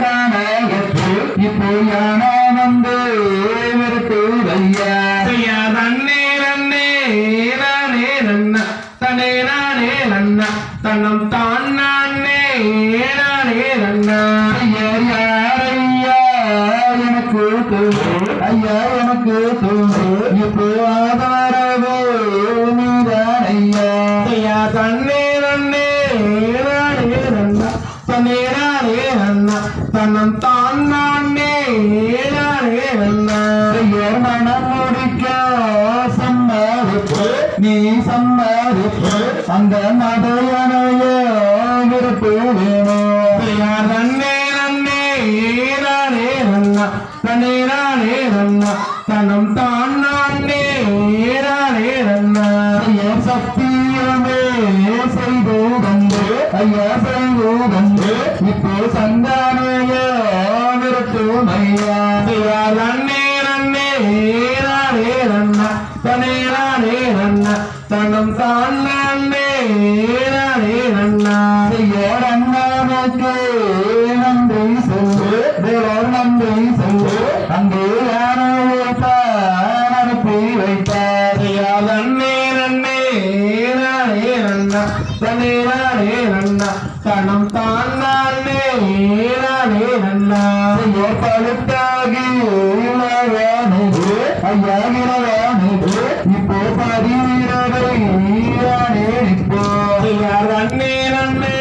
காணகற்று இப்போ யானோ வந்து விருத்துதையா நன்னே நன்னே நானே நன்னா தனே நானே நன்னா தன்னம் தான் நானே நானே நன்னா யாரையா எனக்கு தோணு ஐயா எனக்கு தோணு இப்போ ஆதாரவோ நீதானையா தன்னே நன்னே நானே நன்னா தனே நானே நன்னா தன்னம் தான் நானே நானே நன்னா மனம் முடிக்க சம்மதிப்பு நீ சம்மதிப்பு அந்த நடையணைய விருப்பு வேணும் நன்னே நன்னே நானே நன்னா தனே நானே நன்னா தன்னம் தான் நானே நானே நன்னா சத்தியமே செய்து வந்து ஐயா செய்து வந்து இப்போ சந்தானைய விருப்பு மையா நன்னே நன்னே நானே நன்னா தனே நானே நன்னா தன்னம் தான் நானே நானே நன்னா அண்ணாவுக்கு நன்றி சொல்லு வேறோர் நன்றி சொல்லு அங்கே யாரோ அனுப்பி வைத்தார் நன்னே நன்னே நானே நன்னா தனே நானே நன்னா தன்னம் தான் நானே நானே நன்னா பழுத்தாகி ஐயா இளவானது இப்போ பதிவீரரை இப்போ நன்னே நன்னே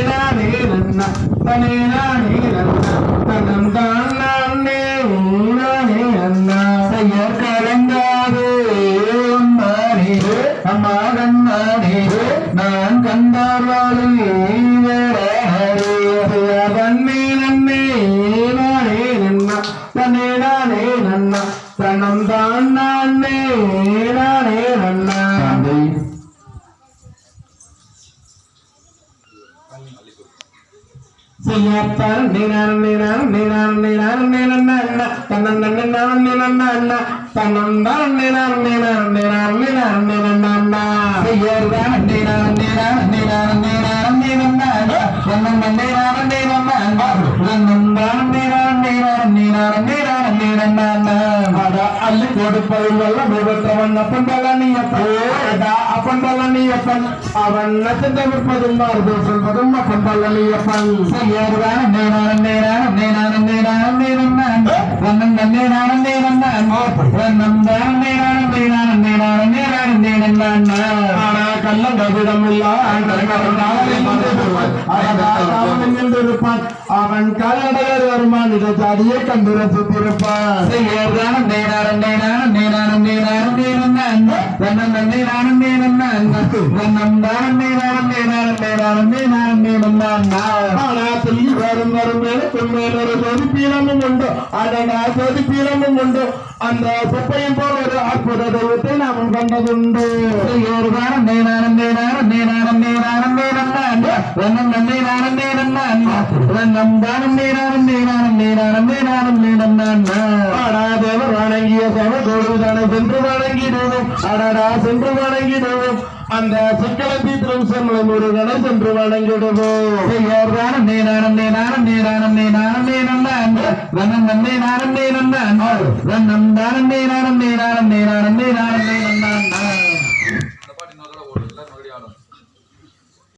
நானே நன்னா தனே நானே நன்னா தன்னம் தான் நானே நானே நன்னா கலங்காது அம்மா கண்ணானே நான் கண்டார்வாளி நன்னே நன்னே நானே நன்னா தனே நானே நன்னா தன்னம் தான் நானே நானே நன்னா செய்யாத்தால் நீனான் நீனான் நீனான் நீனான் நீனண்ண தன்னன் நன்னான் நீனண்ண தன்னம் தான் நீனான் நீனான் நீனான் நீனான் நீனண்ண செய்யறதான் நீனான் நீனான் நீனான் நீனான் நீனண்ண தன்னம் நீனான் நீனண்ண தன்னம் தான் நீனான் நீனான் நீனான் நீனான் நீனண்ண அள்ளி கொடுப்பதில் வல்ல விபத்தவன் அப்பன் பழனியப்பன் அப்பன் பழனியப்பன் அவன் நச்சந்த விற்பதும் மாறுதோ சொல்வதும் அப்பன் பழனியப்பன் செய்யறதான் நீனான் நீனான் நீனான் நீனான் நீனண்ண தன்னம் நீனான் நீனண்ண தன்னம் தான் நீனான் நீனான் நீனான் நீனான் நீனண்ண ஆனா கள்ளம் கவிடம் இருப்பான் அவன் காலடையர் வருமான் இதை ஜாதியை கண்டு ரசித்திருப்பான் செய்யறதான் நீனான் நீனான் நீனான் நீனான் நீனண்ண தன்னம் நீனான் நீனண்ண தன்னம் தான் நீனான் நீனான் நீனான் நீனான் நீனண்ண ஆனா சொல்லி வரும் வரும் மேலொரு சொதிப்பீனமும் உண்டு அதனா சொதிப்பீனமும் உண்டு அந்த குப்பையும் போல ஒரு அற்புத தெய்வத்தை நாம் கண்டதுண்டு செய்யறதான் நீனான் நீனான் நீனான் நீனான் நீனண்ண தன்னம் நீனான் நீனண்ண தன்னம் தான் நீனான் நீனான் நீனான் நீனான் நீனண்ண ஆடா தேவர் வணங்கிய சமத்தோடு தானே சென்று வணங்கிடுவோம் அடடா சென்று வணங்கிடுவோம் அந்த சிக்கலை தீத்திரம் செம்மலை முருகனை சென்று வணங்கிடுவோம் செய்யறதான் நீனான் நீனான் நீனான் நீனான் நீனண்ண தன்னம் நீனான் நீனண்ண தன்னம் தான் நீனான் நீனான் நீனான் நீனான் நீனண்ண